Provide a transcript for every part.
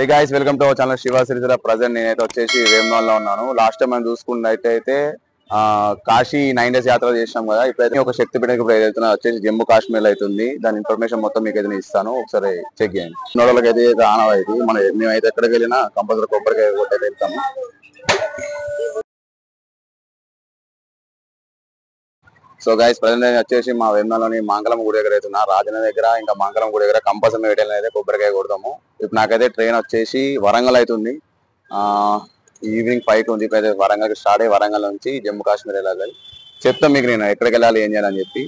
Hey guys, welcome to our channel Shiva Series. Present నేనైతే వచ్చేసి వేమనాల్లో ఉన్నాను. లాస్ట్ టైం మనం చూసుకున్నట్టయితే కాశీ 9 days యాత్ర చేసాం కదా. ఇప్పుడైతే ఒక శక్తిపీఠం ఇప్పుడు ఏదైతే వచ్చేసి జమ్మూ కాశ్మీర్ అవుతుంది. దాని ఇన్ఫర్మేషన్ మొత్తం మీకు అయితే ఇస్తాను, ఒకసారి చెక్ చేయండి. నోడలకి అయితే ఆనవాయితీ మేమైతే ఎక్కడికి వెళ్ళినా కంపల్సరీ కొబ్బరికాయ కొట్టేది వెళ్తాము. సో గైస్, ప్రజెంట్ వచ్చేసి మా వేమనాలోని మంగళం గుడి దగ్గర అవుతున్నా. రాజన దగ్గర ఇంకా మంగళం గుడి దగ్గర కంపల్సరీ వేటల్ అయితే కొబ్బరికాయ కొడతాము. ఇప్పుడు నాకైతే ట్రైన్ వచ్చేసి వరంగల్ అవుతుంది. ఈవినింగ్ 5 ఉంది. ఇప్పుడు అయితే వరంగల్కి స్టార్ట్ అయ్యి వరంగల్ నుంచి జమ్మూ కాశ్మీర్ వెళ్ళాలి. చెప్తాం మీకు నేను ఎక్కడికి వెళ్ళాలి, ఏం చేయాలని చెప్పి.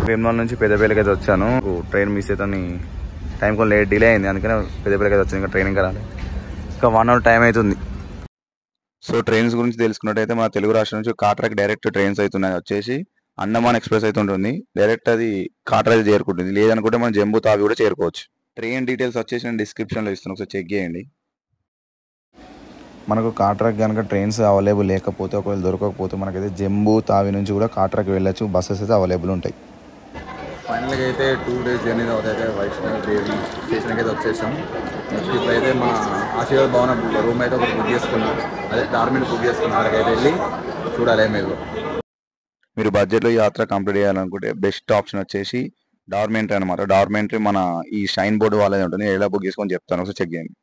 వేమనాల నుంచి పెద్దపల్లికి అయితే వచ్చాను. ట్రైన్ మిస్ అవుతాను, టైం కొంచెం లేట్ డిలే అయింది, అందుకనే పెద్దపల్లికి అయితే వచ్చాను. ఇంకా ట్రైన్ ఇంకా రాలేదు, ఇంకా 1 hour టైం అవుతుంది. సో ట్రైన్స్ గురించి తెలుసుకున్నట్టయితే మన తెలుగు రాష్ట్రం నుంచి కాట్రాకి డైరెక్ట్ ట్రైన్స్ అవుతున్నాయి. వచ్చేసి అండమాన్ ఎక్స్ప్రెస్ అయితే ఉంటుంది, డైరెక్ట్ అది కాట్రా చేరుకుంటుంది. లేదనుకుంటే మనం జంబూ తావి కూడా చేరుకోవచ్చు. ట్రైన్ డీటెయిల్స్ వచ్చేసి నేను డిస్క్రిప్షన్లో ఇస్తాను, ఒకసారి చెక్ చేయండి. మనకు కాట్రాకి కనుక ట్రైన్స్ అవైలబుల్ లేకపోతే, ఒకవేళ దొరకకపోతే మనకైతే జంబూ తావి నుంచి కూడా కాట్రాకి వెళ్ళచ్చు. బస్సెస్ అయితే అవైలబుల్ ఉంటాయి. ఫైనల్గా అయితే 2 days జర్నీ అయితే వైష్ణవి దేవి స్టేషన్కి అయితే వచ్చేసాం. ఇప్పుడైతే మన ఆశీర్వాద్ భవన్ రూమ్ అయితే ఒకటి బుక్ చేసుకున్నాం, అదే డార్మెంట్ బుక్ చేసుకున్నాం. అక్కడికైతే వెళ్ళి చూడాలి. మీరు బడ్జెట్లో యాత్ర కంప్లీట్ చేయాలనుకుంటే బెస్ట్ ఆప్షన్ వచ్చేసి డార్మెంటరీ అనమాట. డార్మెంటరీ మన ఈ షైన్ బోర్డు వాళ్ళది ఉంటుంది. నేను ఎలా బుక్ చేసుకొని చెప్తాను, ఒకసారి చెక్ చేయండి.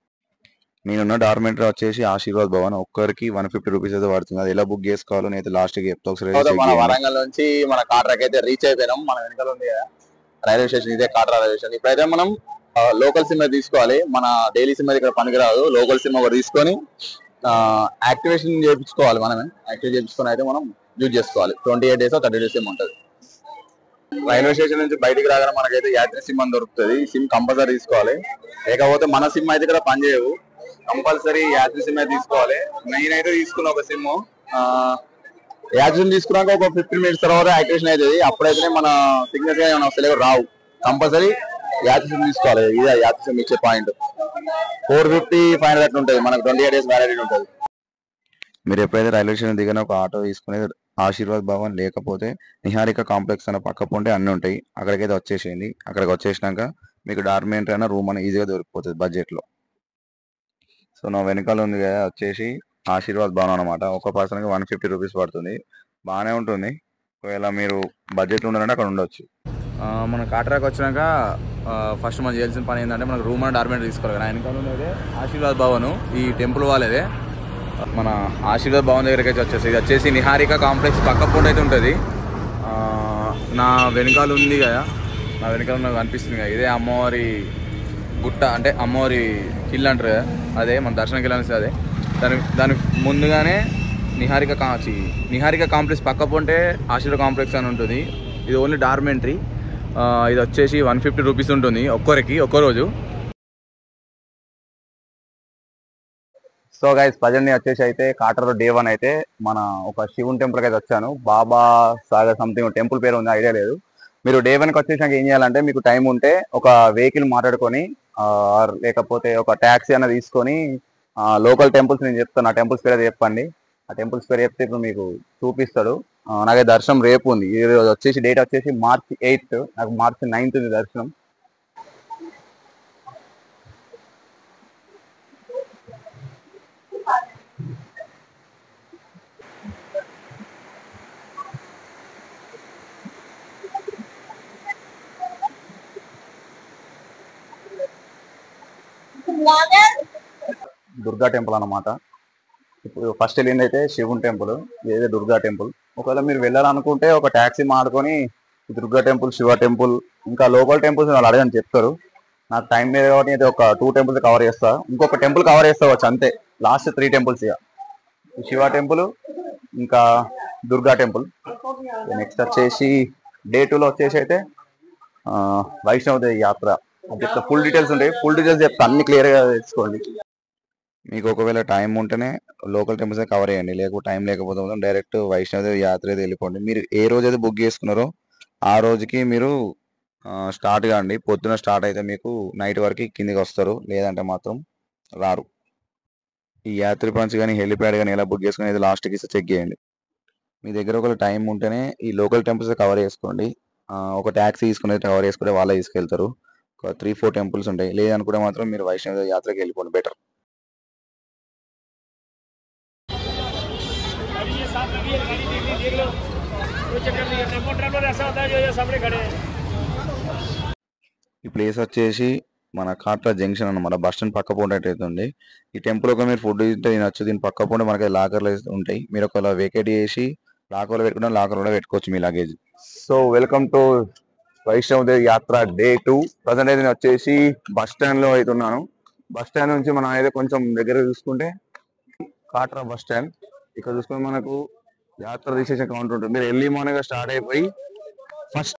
నేనున్న డార్మెంటరీ వచ్చేసి ఆశీర్వాద్ భవన్, ఒక్కరికి 150 రూపీస్ అయితే పడుతుంది. అది ఎలా బుక్ చేసుకోవాలో నేను లాస్ట్కి చెప్తా, ఒకసారి. మన వరంగల్ నుంచి మన కాట్రాకి అయితే రీచ్ అయిపోయినాం. మన వెనకాల ఉంది రైల్వే స్టేషన్, ఇదే కాట్రా రైల్వే స్టేషన్. ఇప్పుడైతే మనం లోకల్ సిమ్ తీసుకోవాలి. మన డైలీ సిమ్ ఇక్కడ పనికిరాదు. లోకల్ సిమ్ ఒకటి తీసుకొని యాక్టివేషన్ చేయించుకోవాలి. మనమే యాక్టివేట్ చేయించుకొని అయితే మనం యూజ్ చేసుకోవాలి. 28 days 30 days సిమ్ ఉంటుంది. రైల్వే స్టేషన్ నుంచి బయటికి రాగానే మనకైతే యాత్రి సిమ్ అని దొరుకుతుంది. ఈ సిమ్ కంపల్సరీ తీసుకోవాలి, లేకపోతే మన సిమ్ అయితే ఇక్కడ పనిచేయవు. కంపల్సరీ యాత్రి సిమ్ అయితే తీసుకోవాలి. నేనైతే తీసుకున్న ఒక సిమ్. యాక్టివేషన్ తీసుకున్నాక ఒక 15 minutes తర్వాత యాక్టివేషన్ అవుతుంది. అప్పుడైతే మన సిగ్నల్స్ ఏమైనా వస్తలే రావు. కంపల్సరీ యాత్రి సిమ్ తీసుకోవాలి. ఇదే యాత్రి సిమ్ ఇచ్చే పాయింట్. 450 500 అట్లా ఉంటుంది. మనకు 28 days వ్యాలిడిటీ ఉంటుంది. మీరు ఎప్పుడైతే రైల్వే స్టేషన్ దిగిన ఒక ఆటో తీసుకునే ఆశీర్వాద్ భవన్ లేకపోతే నిహారిక కాంప్లెక్స్ అనే పక్క పొంటే అన్ని ఉంటాయి, అక్కడికైతే వచ్చేసేయండి. అక్కడికి వచ్చేసినాక మీకు డార్మెంటరీ అయినా రూమ్ అని ఈజీగా దొరికిపోతుంది బడ్జెట్లో. సో నా వెనకాల ఉంది కదా వచ్చేసి ఆశీర్వాద్ భవన్ అనమాట. ఒక పర్సన్కి 150 రూపీస్ పడుతుంది, బాగానే ఉంటుంది. ఒకవేళ మీరు బడ్జెట్లో ఉండాలంటే అక్కడ ఉండొచ్చు. మన కాట్రాకి వచ్చినాక ఫస్ట్ మనం చేయాల్సిన పని ఏంటంటే మనకు రూమ్ అని డార్మెంటరీ తీసుకోవాలి. నా వెనకాల ఉన్నదే ఆశీర్వాద్ భవన్, ఈ టెంపుల్ వాళ్ళదే. మన ఆశీర్వాద్ భవన్ దగ్గరికి అయితే వచ్చేసి ఇది వచ్చేసి నిహారిక కాంప్లెక్స్ పక్క పూట అయితే ఉంటుంది. నా వెనకాల ఉంది కదా, నా వెనకాల నాకు అనిపిస్తుంది కదా, ఇదే అమ్మవారి గుట్ట, అంటే అమ్మవారి హిల్ అంటారు కదా, అదే మన దర్శనకి వెళ్ళాల్సి. అదే దాని ముందుగానే నిహారిక కాంప్లెక్స్ పక్క పొంటే ఆశీర్వాద్ కాంప్లెక్స్ అని ఉంటుంది. ఇది ఓన్లీ డార్మెంటరీ. ఇది వచ్చేసి 150 రూపీస్ ఉంటుంది ఒక్కో రోజు. సో గైస్, ప్రజెంట్ వచ్చేసి అయితే కాట్రాలో Day 1 అయితే మన ఒక శివుని టెంపుల్కి అయితే వచ్చాను. బాబా సాగర్ సంథింగ్ టెంపుల్ పేరు ఉంది, ఐడియా లేదు. మీరు Day 1కి వచ్చేసాక ఏం చేయాలంటే, మీకు టైం ఉంటే ఒక వెహికల్ మాట్లాడుకొని లేకపోతే ఒక ట్యాక్సీ అన్న తీసుకొని లోకల్ టెంపుల్స్ నేను చెప్తాను, ఆ టెంపుల్స్ పేరు చెప్పండి. ఆ టెంపుల్స్ పేరు చెప్తే ఇప్పుడు మీకు చూపిస్తాడు. నాకే దర్శనం రేపు ఉంది. ఈ రోజు వచ్చేసి డేట్ వచ్చేసి March 8th, నాకు March 9th ఉంది దర్శనం. దుర్గా టెంపుల్ అన్నమాట. ఇప్పుడు ఫస్ట్ వెళ్ళింది అయితే శివుని టెంపుల్, ఇదే దుర్గా టెంపుల్. ఒకవేళ మీరు వెళ్ళాలనుకుంటే ఒక ట్యాక్సీ మాడుకొని దుర్గా టెంపుల్, శివ టెంపుల్, ఇంకా లోకల్ టెంపుల్స్ వాళ్ళు అడగని చెప్తారు. నాకు టైం లేదు కాబట్టి అయితే ఒక 2 temples కవర్ చేస్తా, ఇంకొక టెంపుల్ కవర్ చేస్తావచ్చు అంతే. లాస్ట్ 3 temples ఇక శివ టెంపుల్, ఇంకా దుర్గా టెంపుల్. నెక్స్ట్ వచ్చేసి Day 2లో వచ్చేసి అయితే వైష్ణవ యాత్ర చెప్తా. ఫుల్ డీటెయిల్స్ ఉంటాయి, ఫుల్ డీటెయిల్స్ చెప్తా, అన్ని క్లియర్గా తెలుసుకోండి. మీకు ఒకవేళ టైం ఉంటేనే లోకల్ టెంపుల్స్ కవర్ చేయండి, లేకపోతే టైం లేకపోతే డైరెక్ట్ వైష్ణవదేవి యాత్ర అయితే వెళ్ళిపోండి. మీరు ఏ రోజు అయితే బుక్ చేసుకున్నారో ఆ రోజుకి మీరు స్టార్ట్ కాండి. పొద్దున స్టార్ట్ అయితే మీకు నైట్ వరకు కిందికి వస్తారు, లేదంటే మాత్రం రారు. ఈ యాత్రి పంచ్ కానీ హెలిప్యాడ్ కానీ ఎలా బుక్ చేసుకుని లాస్ట్కి చెక్ చేయండి. మీ దగ్గర ఒకవేళ టైం ఉంటేనే ఈ లోకల్ టెంపుల్స్ కవర్ చేసుకోండి. ఒక ట్యాక్సీ తీసుకుని కవర్ చేసుకుంటే వాళ్ళే తీసుకెళ్తారు. ఒక 3-4 టెంపుల్స్ ఉంటాయి. లేదనుకుంటే మాత్రం మీరు వైష్ణవ యాత్రకి వెళ్ళిపోండి బెటర్. ఈ ప్లేస్ వచ్చేసి మన కాట్రా జంక్షన్ అనమాట. బస్ స్టాండ్ పక్క పోటీ అయితే ఉంది. ఈ టెంపుల్ ఒక మీరు ఫుడ్ తింటే తినొచ్చు. దీని పక్క పోటీ మనకి లాకర్లు ఉంటాయి. మీరు ఒకవేళ వేకేట్ చేసి లాకర్లో పెట్టుకుంటే లాకర్లో పెట్టుకోవచ్చు మీ luggage. So welcome to Vaishno Devi yatra day 2. Present అయితే నేను వచ్చేసి బస్ స్టాండ్ లో అయితే ఉన్నాను. బస్ స్టాండ్ నుంచి మనం అయితే కొంచెం దగ్గర చూసుకుంటే కాట్రా బస్ స్టాండ్. ఇక్కడ చూసుకుంటే మనకు యాత్ర రిజిస్ట్రేషన్ కౌంటర్ ఉంటుంది. మీరు ఎర్లీ మార్నింగ్ స్టార్ట్ అయిపోయి ఫస్ట్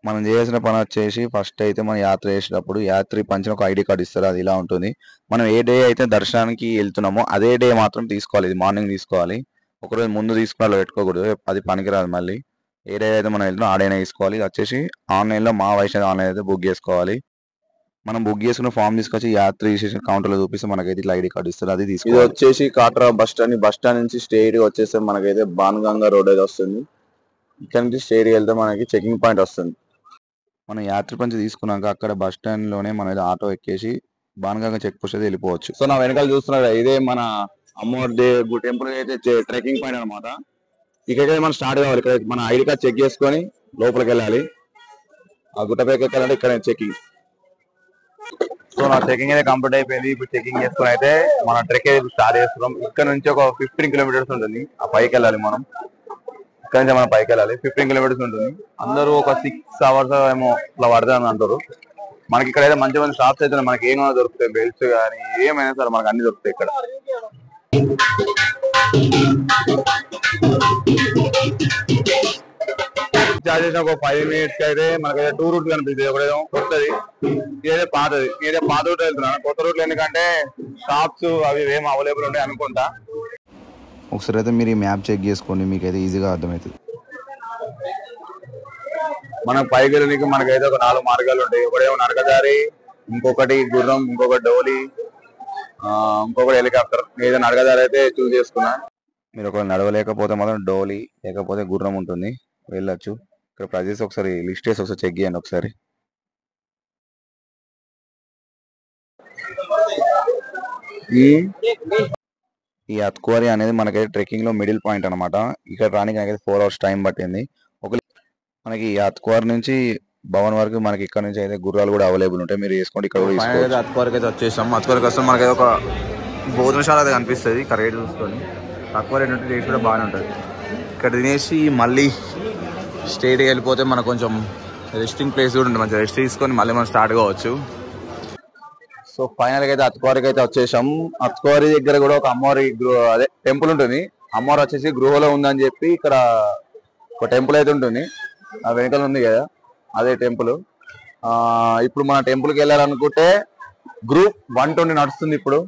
మనం చేయాల్సిన పని వచ్చేసి ఫస్ట్ అయితే మనం యాత్ర చేసేటప్పుడు యాత్రి పంచిన ఒక ఐడి కార్డు ఇస్తారు. అది ఇలా ఉంటుంది. మనం ఏ డే అయితే దర్శనానికి వెళ్తున్నామో అదే డే మాత్రం తీసుకోవాలి. ఇది మార్నింగ్ తీసుకోవాలి. ఒకరోజు ముందు తీసుకున్న పెట్టుకోకూడదు. అది పనికిరాదు. మళ్ళీ ఏ డే అయితే మనం వెళ్తున్నాం ఆ డేనే తీసుకోవాలి. ఇది వచ్చేసి ఆన్లైన్లో మా వైష్ణవ్ ఆన్లైన్ అయితే బుక్ చేసుకోవాలి. మనం బుక్ చేసుకున్న ఫామ్ తీసుకొచ్చి యాత్ర రిజిస్ట్రేషన్ కౌంటర్లో చూపిస్తే మనకైతే ఇట్లా ఐడి కార్డు ఇస్తారు. అది తీసుకోవాలి. ఇది వచ్చేసి Katra bus stand. Bus stand నుంచి స్ట్రైట్ వచ్చేస్తే మనకైతే బాన్గంగా రోడ్ అయితే వస్తుంది. ఇక్కడ నుంచి స్ట్రైట్ వెళ్తే మనకి చెకింగ్ పాయింట్ వస్తుంది. మనం యాత్రి పంచి తీసుకున్నాక అక్కడ బస్ స్టాండ్ లోనే మనం ఆటో ఎక్కేసి బాన్గంగా చెక్ పోస్ట్ అయితే వెళ్ళిపోవచ్చు. సో నా వెనకాల చూస్తున్నారు ఇదే మన అమ్మవారి టెంపుల్ అయితే ట్రెక్కింగ్ పాయింట్ అనమాట. ఇక్కడైతే మనం స్టార్ట్ కావాలి. ఇక్కడ మన ఐడి కార్డ్ చెక్ చేసుకొని లోపలికి వెళ్ళాలి. ఆ గుట్టపైకి ఎక్కాలంటే ఇక్కడ చెకింగ్. సో నా చెకింగ్ అయితే కంప్లీట్ అయిపోయింది. ఇప్పుడు చెకింగ్ చేసుకుని అయితే మన ట్రెక్ అయితే స్టార్ట్ చేస్తున్నాం. ఇక్కడ నుంచి ఒక 15 కిలోమీటర్స్ ఉంటుంది. ఆ పైకి వెళ్ళాలి మనం. ఇక్కడ నుంచి మనం పైకి వెళ్ళాలి. 15 కిలోమీటర్స్ ఉంటుంది. అందరూ ఒక 6 hours ఏమో ఇట్లా పడుతుంది అంటారు. మనకి ఇక్కడ అయితే మంచి మంచి షాప్స్ అయితే మనకి ఏమైనా దొరుకుతాయి. బెల్ట్స్ కానీ ఏమైనా సరే మనకి అన్ని దొరుకుతాయి ఇక్కడ. చార్జెస్ ఒక 5 minutes అయితే మనకైతే 2 రూట్ కనిపిస్తుంది. ఒకటేమో కొత్తది, ఇదైతే పాతది. నేనైతే పాత రూట్ వెళ్తున్నాను. కొత్త రూట్లు ఎందుకంటే షాప్స్ అవి ఏం అవైలబుల్ ఉంటాయి అనుకుంటా. ఒకసారి అయితే మీరు ఈ మ్యాప్ చెక్ చేసుకోండి. మీకైతే ఈజీగా అర్థమవుతుంది. మనం పైకి వెళ్ళడానికి మనకైతే ఒక 4 మార్గాలు ఉంటాయి. ఒకటేమో నడకదారి, ఇంకొకటి గుర్రం, ఇంకొకటి డోలి, ఇంకొకటి హెలికాప్టర్. ఏదో నడకదారి అయితే చూస్ చేసుకున్నా. మీరు ఒకవేళ నడవలేకపోతే మాత్రం డోలి లేకపోతే గుర్రం ఉంటుంది, వెళ్ళొచ్చు. ఇక్కడ ప్రైజెస్ ఒకసారి లిస్ట్ చేసి ఒకసారి చెక్ చేయండి ఒకసారి. ఈ అత్కువారి అనేది మనకైతే ట్రెక్కింగ్ లో మిడిల్ పాయింట్ అనమాట. ఇక్కడ రానికి నాకైతే 4 hours టైం పట్టింది. మనకి అత్కువారి నుంచి భవన్ వరకు మనకి ఇక్కడ నుంచి అయితే గుర్రాలు కూడా అవైలబుల్ ఉంటాయి. మీరు వేసుకోండి. ఇక్కడ అత్కువారికి అయితే వచ్చేసాం. అత్కువారికి వస్తే మనకైతే ఒక భోజనశాల అయితే కనిపిస్తుంది. కరెక్ట్ చూసుకొని తక్కువ రేట్ ఉంటే టేస్ట్ కూడా బాగానే ఉంటుంది. ఇక్కడ తినేసి మళ్ళీ స్ట్రైట్గా వెళ్ళిపోతే మనకు కొంచెం రెస్టింగ్ ప్లేస్ కూడా ఉంటుంది. మంచిగా రెస్ట్ తీసుకొని మళ్ళీ మనం స్టార్ట్ కావచ్చు. సో ఫైనల్గా అయితే అత్కువారికి అయితే వచ్చేసాం. అత్కువారి దగ్గర కూడా ఒక అమ్మవారి అదే టెంపుల్ ఉంటుంది. అమ్మవారు వచ్చేసి గృహలో ఉందని చెప్పి ఇక్కడ ఒక టెంపుల్ అయితే ఉంటుంది. ఆ వెనకాల ఉంది కదా అదే టెంపుల్. ఇప్పుడు మన టెంపుల్కి వెళ్ళాలనుకుంటే గ్రూప్ 120 నడుస్తుంది. ఇప్పుడు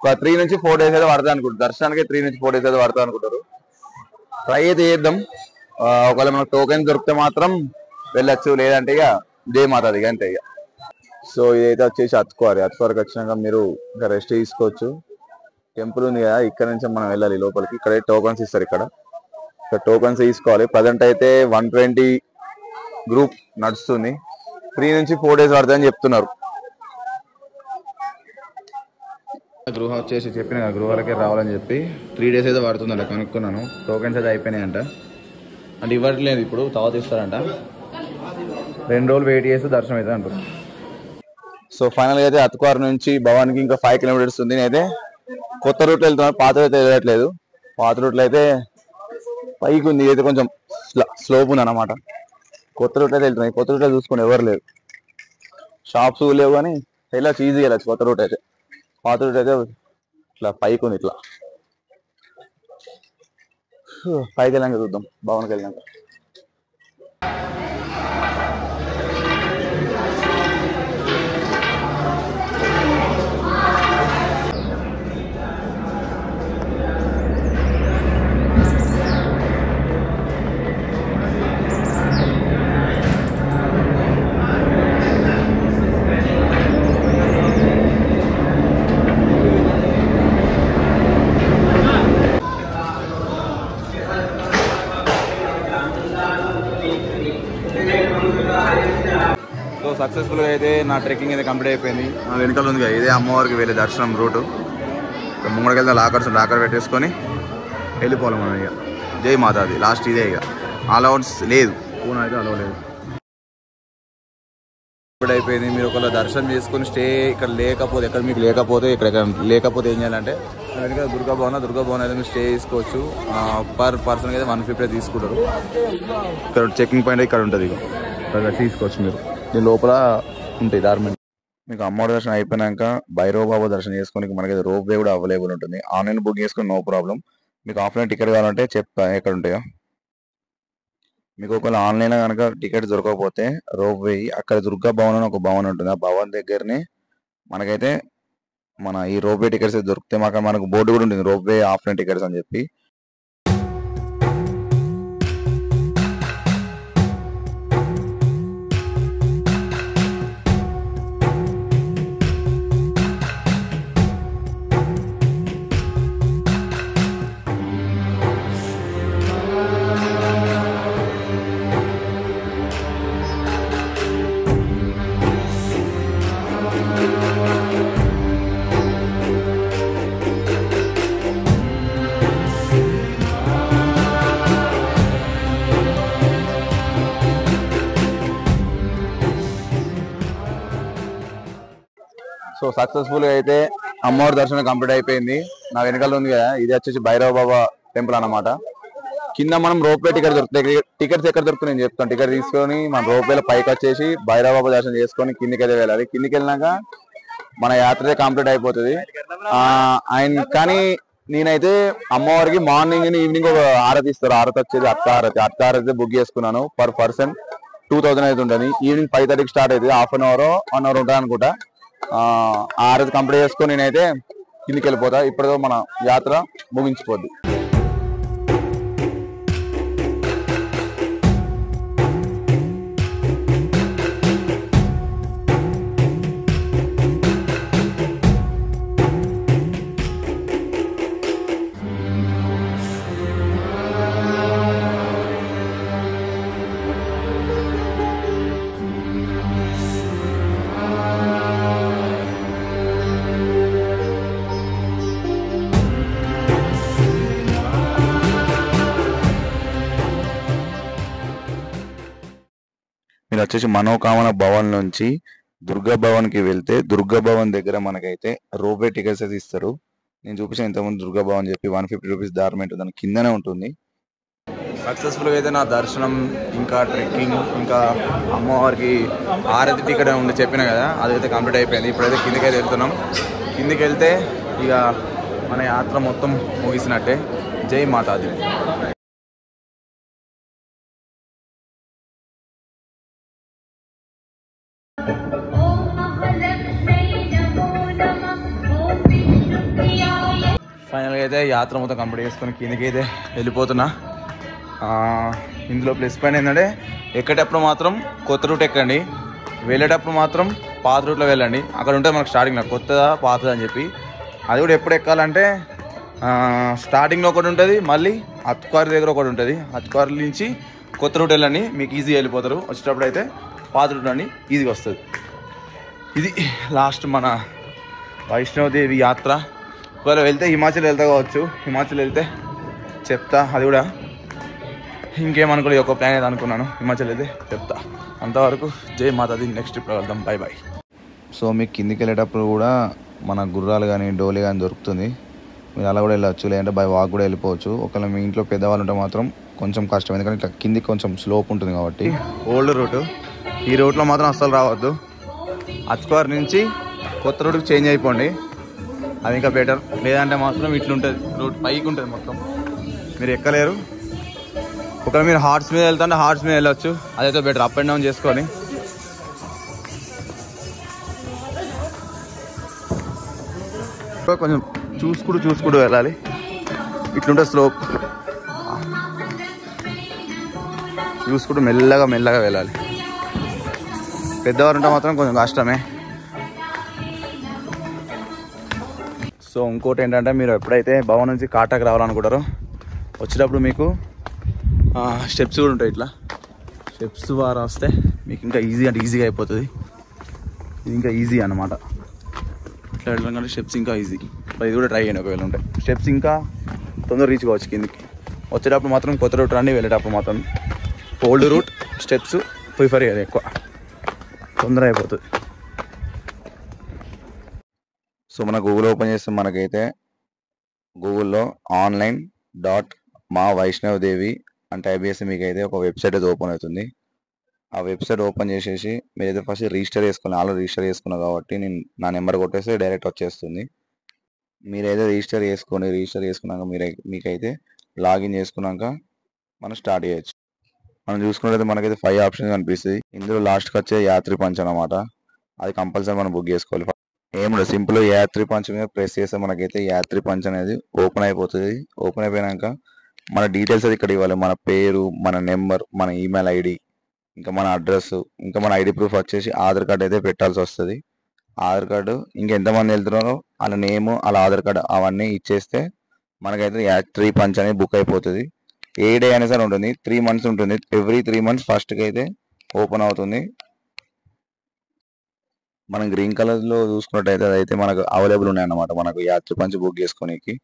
ఒక 3 నుంచి 4 days అయితే పడతాయి అనుకుంటారు. దర్శనానికి 3 నుంచి 4 days అయితే పడతాయి అనుకుంటారు. ట్రై అయితే చేద్దాం. ఒకవేళ మనకు టోకెన్ దొరికితే మాత్రం వెళ్ళొచ్చు. లేదంటే ఇక ఇదే మాతది అంతే ఇక. సో ఇదైతే వచ్చేసి అత్కువారికి వచ్చినాక మీరు ఇంకా రెస్ట్ తీసుకోవచ్చు. టెంపుల్ ఉంది కదా ఇక్కడ నుంచి మనం వెళ్ళాలి లోపలికి. ఇక్కడ టోకన్స్ ఇస్తారు. ఇక్కడ టోకన్స్ తీసుకోవాలి. ప్రజెంట్ అయితే 120 గ్రూప్ నడుస్తుంది. 3 నుంచి 4 days పడుతుందని చెప్తున్నారు. గృహ వచ్చేసి చెప్పిన గృహాలకే రావాలని చెప్పి 3 days అయితే పడుతుందంట. కనుక్కున్నాను. టోకెన్స్ అయితే అయిపోయినాయంట. అంటే ఇవ్వట్లేదు ఇప్పుడు, తర్వాత ఇస్తారంట. 2 రోజులు వెయిట్ చేస్తే దర్శనం అయితే అంటారు. సో ఫైనల్గా అయితే అత్కువారి నుంచి భవానికి ఇంకా 5 kilometers ఉంది. నేనైతే కొత్త రూట్లో వెళ్తున్నాను. పాత అయితే వెళ్ళట్లేదు. పాత రూట్లో అయితే పైకి ఉంది. అయితే కొంచెం స్లోప్ ఉంది అన్నమాట. కొత్త రూట్లో అయితే వెళ్తున్నాయి. కొత్త రూట్లో చూసుకుని ఎవరు లేరు, షాప్స్ లేవు, కానీ వెళ్ళచ్చు, ఈజీగా వెళ్ళచ్చు కొత్త రూట్ అయితే. పాత రూట్ అయితే ఇట్లా పైకి ఉంది. ఇట్లా పైకి వెళ్ళాక చూద్దాం. భవన్కి వెళ్ళాక సక్సెస్ఫుల్గా అయితే నా ట్రెక్కింగ్ అయితే కంప్లీట్ అయిపోయింది. నా వెనకాల ఉంది కదా ఇదే అమ్మవారికి వెళ్ళే దర్శనం రూటు. ముంగడికి వెళ్తే లాకర్ పెట్టేసుకొని వెళ్ళిపోవాలి మనం. ఇక జై మాతాది లాస్ట్ ఇదే. ఇక అలౌన్స్ లేదు, ఫోన్ అయితే అలౌ లేదు. ఇప్పుడు అయిపోయింది. మీరు ఒకవేళ దర్శనం చేసుకొని స్టే ఇక్కడ లేకపోతే ఇక్కడ లేకపోతే ఏం చేయాలంటే వెనక దుర్గా భవన్ అయితే మీరు స్టే చేసుకోవచ్చు. పర్ పర్సన్కి అయితే 150 తీసుకుంటారు. ఇక్కడ చెకింగ్ పాయింట్ ఇక్కడ ఉంటుంది. ఇక్కడ తీసుకోవచ్చు మీరు. దీని లోపల ఉంటాయి డార్మెంట్. మీకు అమ్మవారి దర్శనం అయిపోయినాక భైరవ బాబా దర్శనం చేసుకొని మనకి రోప్ వే కూడా అవైలబుల్ ఉంటుంది. ఆన్లైన్ బుక్ చేసుకుని నో ప్రాబ్లం. మీకు ఆఫ్లైన్ టికెట్ కావాలంటే చెప్తా ఎక్కడ ఉంటాయో. మీకు ఒకవేళ ఆన్లైన్లో కనుక టికెట్ దొరకకపోతే రోప్ వే అక్కడ దుర్గా భవన్ అని ఒక భవన్ ఉంటుంది. ఆ భవన్ దగ్గరనే మనకైతే మన ఈ రోప్ వే టికెట్స్ దొరికితే మనకు బోర్డు కూడా ఉంటుంది, రోప్ వే ఆఫ్లైన్ టికెట్స్ అని చెప్పి. సో సక్సెస్ఫుల్గా అయితే అమ్మవారి దర్శనం కంప్లీట్ అయిపోయింది. నా వెనకాల ఉంది కదా ఇది వచ్చేసి భైరవ బాబా టెంపుల్ అన్నమాట. కింద మనం రోప్వే టికెట్ దొరుకుతాయి. టికెట్స్ ఎక్కడ దొరుకుతాయి నేను చెప్తాను. టికెట్ తీసుకొని మనం రోప్వేలో పైకి వచ్చేసి భైరవ బాబా దర్శనం చేసుకొని కిందికి అయితే వెళ్ళాలి. కిందికి వెళ్ళినాక మన యాత్ర కంప్లీట్ అయిపోతుంది. కానీ నేనైతే అమ్మవారికి మార్నింగ్ ఈవినింగ్ ఒక హారతి ఇస్తారు. హారతి వచ్చేది అత్త హారతి బుక్ చేసుకున్నాను. పర్ పర్సన్ 2000 అయితే ఉంటుంది. ఈవినింగ్ 5:30కి స్టార్ట్ అవుతుంది. హాఫ్ అన్ అవర్ 1 అవర్ ఉంటుంది అనుకుంటా. ఆ రోజు కంప్లీట్ చేసుకొని నేనైతే కిందికి వెళ్ళిపోతా. ఇప్పుడు మన యాత్ర ముగించిపోద్ది. మీరు వచ్చేసి మనోకామన భవన్ నుంచి దుర్గా భవన్కి వెళ్తే దుర్గా భవన్ దగ్గర మనకైతే రోప్వే టికెట్స్ అయితే ఇస్తారు. నేను చూపించిన ఇంతకుముందు దుర్గా భవన్ చెప్పి 150 రూపీస్ డార్మెంట్ దాని కిందనే ఉంటుంది. సక్సెస్ఫుల్గా అయితే నా దర్శనం ఇంకా ట్రెక్కింగ్ ఇంకా అమ్మవారికి హారతి టికెట్ ఉండి చెప్పిన కదా అదైతే కంప్లీట్ అయిపోయింది. ఇప్పుడైతే కిందికి అయితే వెళ్తున్నాం. కిందికి వెళ్తే ఇక మన యాత్ర మొత్తం ముగిసినట్టే. జై మాతాది. ఫైనల్గా అయితే యాత్ర మొత్తం కంప్లీట్ చేసుకొని కిందకి అయితే వెళ్ళిపోతున్నా. ఇందులో ప్లస్ పాయింట్ ఏంటంటే ఎక్కేటప్పుడు మాత్రం కొత్త రూట్ ఎక్కండి, వెళ్ళేటప్పుడు మాత్రం పాత రూట్లో వెళ్ళండి. అక్కడ ఉంటే మనకు స్టార్టింగ్లో కొత్తదా పాతదా అని చెప్పి. అది కూడా ఎప్పుడు ఎక్కాలంటే స్టార్టింగ్లో ఒకటి ఉంటుంది, మళ్ళీ అత్కారి దగ్గర ఒకటి ఉంటుంది. అత్కారి నుంచి కొత్త రూట్ వెళ్ళండి, మీకు ఈజీగా వెళ్ళిపోతారు. వచ్చేటప్పుడు అయితే పాత రూట్ అండి ఈజీగా వస్తుంది. ఇది లాస్ట్ మన వైష్ణోదేవి యాత్ర. ఒకవేళ వెళ్తే హిమాచల్ వెళ్తా కావచ్చు. హిమాచల్ వెళ్తే చెప్తా. అది కూడా ఇంకేమనుకోలేదు, ఒక ప్లాన్ అయితే అనుకున్నాను. హిమాచల్ అయితే చెప్తా. అంతవరకు జై మాతాది. నెక్స్ట్ ట్రిప్లో వెళ్దాం. Bye bye. సో మీకు కిందికి వెళ్ళేటప్పుడు కూడా మన గుర్రాలు కానీ డోలీ కానీ దొరుకుతుంది. మీరు అలా కూడా వెళ్ళచ్చు, లేదంటే బై వాక్ కూడా వెళ్ళిపోవచ్చు. ఒకవేళ మీ ఇంట్లో పెద్దవాళ్ళు ఉంటే మాత్రం కొంచెం కష్టం, ఎందుకంటే ఇట్లా కిందికి కొంచెం స్లోప్ ఉంటుంది కాబట్టి. ఓల్డ్ రూటు, ఈ రూట్లో మాత్రం అస్సలు రావద్దు. అచ్కార్ నుంచి కొత్త రూట్కి చేంజ్ అయిపోండి, అది ఇంకా బెటర్. లేదంటే మాత్రం ఇట్లుంటుంది రూట్, పైకి ఉంటుంది మొత్తం, మీరు ఎక్కలేరు. ఒకవేళ మీరు హార్ట్స్ మీద వెళ్తుంటే హార్ట్స్ మీద వెళ్ళొచ్చు, అదైతే బెటర్. అప్ అండ్ డౌన్ చేసుకొని కొంచెం చూసుకుంటూ వెళ్ళాలి. ఇట్లుంటే స్లోప్, చూసుకుంటూ మెల్లగా వెళ్ళాలి. పెద్దవారు ఉంటే మాత్రం కొంచెం కష్టమే. సో ఇంకోటి ఏంటంటే, మీరు ఎప్పుడైతే భవన్ నుంచి కాటాకి రావాలనుకుంటారో వచ్చేటప్పుడు మీకు స్టెప్స్ కూడా ఉంటాయి. ఇట్లా స్టెప్స్ ద్వారా వస్తే మీకు ఇంకా ఈజీగా అయిపోతుంది. ఇది ఇంకా ఈజీ అనమాట. ఇట్లా వెళ్ళడం కంటే స్టెప్స్ ఇంకా ఈజీ. ఇది కూడా ట్రై చేయండి ఒకవేళ ఉంటాయి. స్టెప్స్ ఇంకా తొందరగా రీచ్ కావచ్చు కిందికి. వచ్చేటప్పుడు మాత్రం కొత్త రూట్ రండి, వెళ్ళేటప్పుడు మాత్రం ఓల్డ్ రూట్ స్టెప్స్ ప్రిఫర్ చేయాలి, ఎక్కువ తొందర అయిపోతుంది. సో మన గూగుల్ ఓపెన్ చేస్తే మనకైతే గూగుల్లో online.mavaishnavdevi అని టైప్ చేస్తే మీకు అయితే ఒక వెబ్సైట్ అయితే ఓపెన్ అవుతుంది. ఆ వెబ్సైట్ ఓపెన్ చేసేసి మీరైతే ఫస్ట్ రిజిస్టర్ చేసుకోండి. ఆల్రెడీ రిజిస్టర్ చేసుకున్నాను కాబట్టి నేను నా నెంబర్ కొట్టేస్తే డైరెక్ట్ వచ్చేస్తుంది. మీరైతే రిజిస్టర్ చేసుకున్నాక మీకైతే లాగిన్ చేసుకున్నాక మనం స్టార్ట్ చేయొచ్చు. మనం చూసుకున్నట్లయితే మనకైతే 5 ఆప్షన్స్ కనిపిస్తాయి. ఇందులో లాస్ట్కి వచ్చే యాత్రి పంచ్ అనమాట. అది కంపల్సరీ మనం బుక్ చేసుకోవాలి. ఏముండదు, సింపుల్ యాత్రి పంచ్ మీద ప్రెస్ చేస్తే మనకైతే యాత్రి పంచ్ అనేది ఓపెన్ అయిపోతుంది. ఓపెన్ అయిపోయాక మన డీటెయిల్స్ అది ఇక్కడ ఇవ్వాలి. మన పేరు, మన నెంబర్, మన ఈమెయిల్ ఐడి, ఇంకా మన అడ్రస్, ఇంకా మన ఐడి ప్రూఫ్ వచ్చేసి ఆధార్ కార్డ్ అయితే పెట్టాల్సి వస్తుంది. ఆధార్ కార్డు ఇంకా ఎంతమంది వెళ్తున్నారో వాళ్ళ నేము, వాళ్ళ ఆధార్ కార్డు అవన్నీ ఇచ్చేస్తే మనకైతే యాత్రి పంచ్ అనేది బుక్ అయిపోతుంది. ఏ డే అయినా సరే ఉంటుంది, 3 months ఉంటుంది. ఎవ్రీ 3 months ఫస్ట్కి అయితే ఓపెన్ అవుతుంది. మనం గ్రీన్ కలర్లో చూసుకున్నట్టయితే అదైతే మనకు అవైలబుల్ ఉన్నాయన్నమాట. మనకు యాత్రి పంచ్ బుక్ చేసుకోనికి.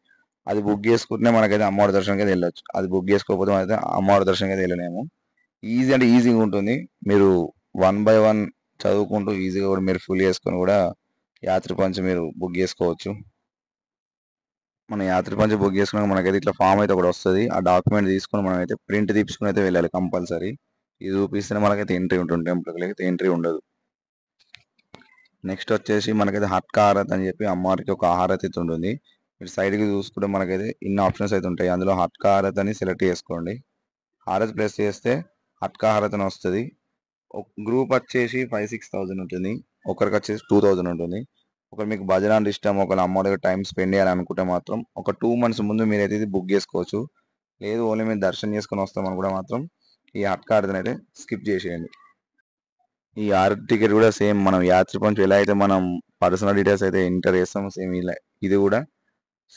అది బుక్ చేసుకుంటే మనకైతే అమ్మవారి దర్శనానికి అయితే వెళ్ళొచ్చు. అది బుక్ చేసుకోకపోతే మనమైతే అమ్మవారి దర్శనానికి అయితే వెళ్ళలేము. ఈజీ అంటే ఈజీగా ఉంటుంది. మీరు 1 by 1 చదువుకుంటూ ఈజీగా కూడా మీరు ఫుల్ చేసుకొని కూడా యాత్రి పంచ్ మీరు బుక్ చేసుకోవచ్చు. మన యాత్రి పంచ్ బుక్ చేసుకున్నాక మనకైతే ఇట్లా ఫామ్ అయితే ఒకటి వస్తుంది. ఆ డాక్యుమెంట్ తీసుకొని మనం అయితే ప్రింట్ తీసుకుని అయితే వెళ్ళాలి కంపల్సరీ. ఇది చూపిస్తేనే మనకైతే ఎంట్రీ ఉంటుంది. టెంపుల్కి అయితే ఎంట్రీ ఉండదు. నెక్స్ట్ వచ్చేసి మనకైతే హట్కా హారతి అని చెప్పి అమ్మవారికి ఒక హారతి అయితే ఉంటుంది. మీరు సైడ్కి చూసుకుంటే మనకైతే ఇన్ని ఆప్షన్స్ అయితే ఉంటాయి. అందులో హట్కా హారతి అని సెలెక్ట్ చేసుకోండి. హారతి ప్రెస్ చేస్తే హట్కా హారతి అని వస్తుంది. గ్రూప్ వచ్చేసి 5-6,000 ఉంటుంది. ఒకరికి వచ్చేసి 2,000 ఉంటుంది. ఒకరు మీకు భజన అంటే ఇష్టం, ఒకరు అమ్మవారి దగ్గర టైం స్పెండ్ చేయాలి అనుకుంటే మాత్రం ఒక 2 months ముందు మీరైతే ఇది బుక్ చేసుకోవచ్చు. లేదు ఓన్లీ మీరు దర్శనం చేసుకొని వస్తాం అనుకుంటే మాత్రం ఈ హట్కా హారతిని అయితే స్కిప్ చేసేయండి. ఈ ఆర్ట్ టికెట్ కూడా సేమ్ మనం యాత్రి పంచ్ ఎలా అయితే మనం పర్సనల్ డీటెయిల్స్ అయితే ఎంటర్ చేస్తాం, సేమ్ ఇలా ఇది కూడా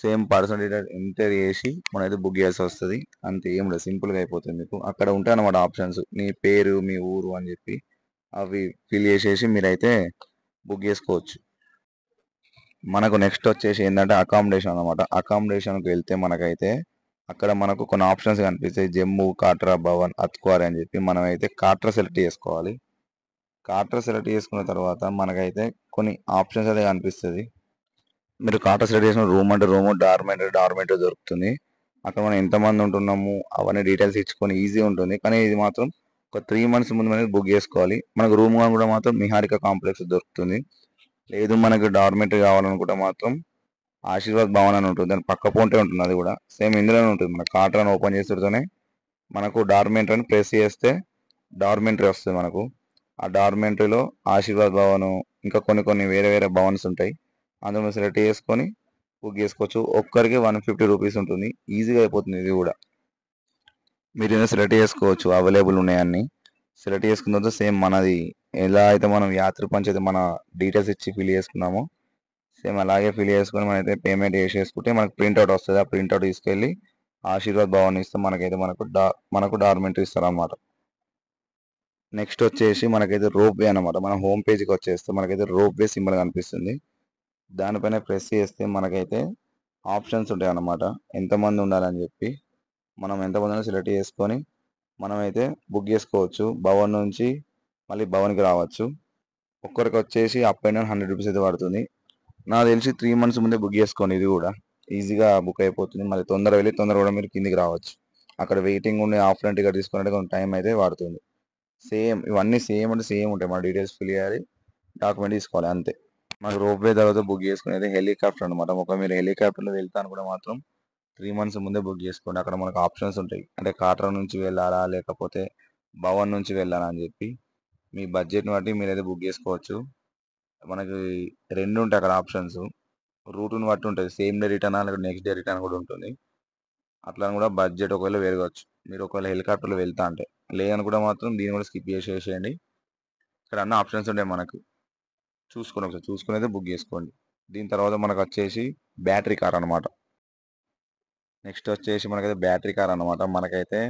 సేమ్ పర్సనల్ డీటెయిల్స్ ఎంటర్ చేసి మనం అయితే బుక్ చేయాల్సి వస్తుంది. అంతే, ఏం లేదు, సింపుల్గా అయిపోతుంది. మీకు అక్కడ ఉంటాయి అన్నమాట ఆప్షన్స్, మీ పేరు, మీ ఊరు అని చెప్పి అవి ఫిల్ చేసేసి మీరైతే బుక్ చేసుకోవచ్చు. మనకు నెక్స్ట్ వచ్చేసి ఏంటంటే అకామిడేషన్ అనమాట. అకామిడేషన్కి వెళ్తే మనకైతే అక్కడ మనకు కొన్ని ఆప్షన్స్ కనిపిస్తాయి. జమ్మూ, కాట్రా, భవన్, అత్క్వార్ అని చెప్పి మనం అయితే కాట్రా సెలెక్ట్ చేసుకోవాలి. కాట్రా సెలెక్ట్ చేసుకున్న తర్వాత మనకైతే కొన్ని ఆప్షన్స్ అయితే కనిపిస్తుంది. మీరు కాట్రా సెలెక్ట్ చేసిన రూమ్ అంటే రూము, డార్మెంటరీ దొరుకుతుంది. అక్కడ మనం ఎంతమంది ఉంటున్నాము అవన్నీ డీటెయిల్స్ ఇచ్చుకొని ఈజీ ఉంటుంది. కానీ ఇది మాత్రం ఒక 3 months ముందు అనేది బుక్ చేసుకోవాలి. మనకు రూమ్ కూడా మాత్రం నిహారిక కాంప్లెక్స్ దొరుకుతుంది. లేదు మనకు డార్మెంటరీ కావాలనుకుంటే మాత్రం ఆశీర్వాద్ భవన్ అని ఉంటుంది. దాని పక్క పొంటే ఉంటుంది. అది కూడా సేమ్ ఇందులోనే ఉంటుంది. మన కాట్రాని ఓపెన్ చేస్తుంటేనే మనకు డార్మెంటరీ అని ప్రెస్ చేస్తే డార్మెంటరీ వస్తుంది మనకు. ఆ డార్మెంటరీలో ఆశీర్వాద్ భవన్, ఇంకా కొన్ని వేరే వేరే భవన్స్ ఉంటాయి. అందులో సెలెక్ట్ చేసుకొని బుక్ చేసుకోవచ్చు. ఒక్కరికి 150 రూపీస్ ఉంటుంది. ఈజీగా అయిపోతుంది. ఇది కూడా మీరు ఏదైనా సెలెక్ట్ చేసుకోవచ్చు. అవైలబుల్ ఉన్నాయన్నీ సెలెక్ట్ చేసుకున్న తర్వాత సేమ్ మనది ఎలా అయితే మనం యాత్రి పంచ్ అయితే మన డీటెయిల్స్ ఇచ్చి ఫిల్ చేసుకున్నామో సేమ్ అలాగే ఫిల్ చేసుకొని మనమైతే పేమెంట్ చేసేసుకుంటే మనకు ప్రింట్అవుట్ వస్తుంది. ఆ ప్రింట్అవుట్ తీసుకెళ్ళి ఆశీర్వాద్ భవన్ ఇస్తే మనకైతే మనకు డార్మెంటరీ ఇస్తారు అన్నమాట. నెక్స్ట్ వచ్చేసి మనకైతే రోప్ వే అనమాట. మన హోమ్ పేజ్కి వచ్చేస్తే మనకైతే రోప్ వే సింబల్ కనిపిస్తుంది. దానిపైన ప్రెస్ చేస్తే మనకైతే ఆప్షన్స్ ఉంటాయి అన్నమాట. ఎంతమంది ఉండాలని చెప్పి మనం ఎంతమంది సెలెక్ట్ చేసుకొని మనమైతే బుక్ చేసుకోవచ్చు. భవన్ నుంచి మళ్ళీ భవన్కి రావచ్చు. ఒక్కరికి వచ్చేసి అప్ అండ్ డౌన్ 100 రూపీస్ అయితే పడుతుంది. నాకు తెలిసి 3 months ముందే బుక్ చేసుకోండి. ఇది కూడా ఈజీగా బుక్ అయిపోతుంది. మళ్ళీ తొందరగా వెళ్ళి తొందరగా కూడా మీరు కిందికి రావచ్చు. అక్కడ వెయిటింగ్ ఉండి ఆఫ్లైన్ టికెట్ తీసుకున్నట్టు కొంచెం టైం అయితే పడుతుంది. సేమ్ ఇవన్నీ సేమ్ అంటే సేమ్ ఉంటాయి. మన డీటెయిల్స్ ఫిల్ చేయాలి, డాక్యుమెంట్ తీసుకోవాలి, అంతే. మనకు రోప్ వే తర్వాత బుక్ చేసుకునేది హెలికాప్టర్ అనమాట. ఒక మీరు హెలికాప్టర్లో వెళ్తాను కూడా మాత్రం 3 months ముందే బుక్ చేసుకోండి. అక్కడ మనకు ఆప్షన్స్ ఉంటాయి. అంటే కాట్రా నుంచి వెళ్ళాలా లేకపోతే భవన్ నుంచి వెళ్ళాలా అని చెప్పి మీ బడ్జెట్ని బట్టి మీరైతే బుక్ చేసుకోవచ్చు. మనకి 2 ఉంటాయి అక్కడ ఆప్షన్స్. రూట్ని బట్టి ఉంటుంది. సేమ్ డే రిటర్న్ లేకపోతే నెక్స్ట్ డే రిటర్న్ కూడా ఉంటుంది. అట్లా కూడా బడ్జెట్ ఒకవేళ పెరగవచ్చు. మీరు ఒకవేళ హెలికాప్టర్లో వెళ్తా అంటే లేదని కూడా మాత్రం దీన్ని కూడా స్కిప్ చేసేసేయండి. ఇక్కడ అన్ని ఆప్షన్స్ ఉంటాయి మనకు. ఒకసారి చూసుకుని అయితే బుక్ చేసుకోండి. దీని తర్వాత మనకు వచ్చేసి బ్యాటరీ కార్ అనమాట. నెక్స్ట్ వచ్చేసి మనకైతే బ్యాటరీ కార్ అనమాట. మనకైతే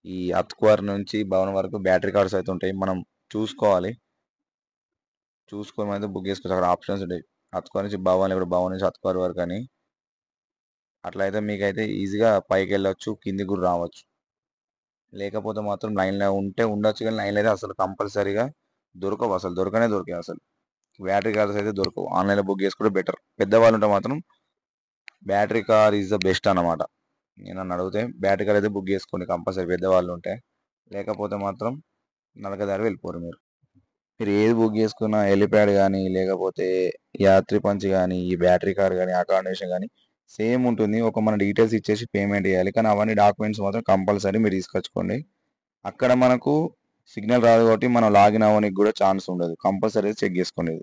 ఈ అత్క్వార్ నుంచి భవన్ వరకు బ్యాటరీ కార్స్ అయితే ఉంటాయి. మనం చూసుకోవాలి. చూసుకొని అయితే బుక్ చేసుకోవచ్చు. అక్కడ ఆప్షన్స్ ఉంటాయి. హత్కోర్ నుంచి భవన్, ఇప్పుడు భవన్ నుంచి హత్కోర్ వరకు అని. అట్లా అయితే మీకైతే ఈజీగా పైకి వెళ్ళొచ్చు, కిందికి కూడా రావచ్చు. లేకపోతే మాత్రం లైన్లో ఉంటే ఉండొచ్చు, కానీ లైన్లో అయితే అసలు కంపల్సరీగా దొరకవు, అసలు దొరకవు అసలు. బ్యాటరీ కార్స్ అయితే దొరకవు, ఆన్లైన్లో బుక్ చేసుకుంటే బెటర్. పెద్దవాళ్ళు ఉంటే మాత్రం battery car is the best అన్నమాట. నేను నన్ను అడిగితే బ్యాటరీ కార్ అయితే బుక్ చేసుకోండి కంపల్సరీ, పెద్దవాళ్ళు ఉంటే. లేకపోతే మాత్రం నలకదారి వెళ్ళిపోరు మీరు. మీరు ఏది బుక్ చేసుకున్నా హెలిప్యాడ్ కానీ, లేకపోతే యాత్రి పంచ్ కానీ, ఈ బ్యాటరీ కార్ కానీ, అకామిడేషన్ కానీ సేమ్ ఉంటుంది. ఒక మన డీటెయిల్స్ ఇచ్చేసి పేమెంట్ చేయాలి, కానీ అవన్నీ డాక్యుమెంట్స్ మాత్రం కంపల్సరీ మీరు తీసుకొచ్చుకోండి. అక్కడ మనకు సిగ్నల్ రాదు కాబట్టి మనం లాగిన్ అవ్వడానికి కూడా ఛాన్స్ ఉండదు, కంపల్సరీ చెక్ చేసుకోండి.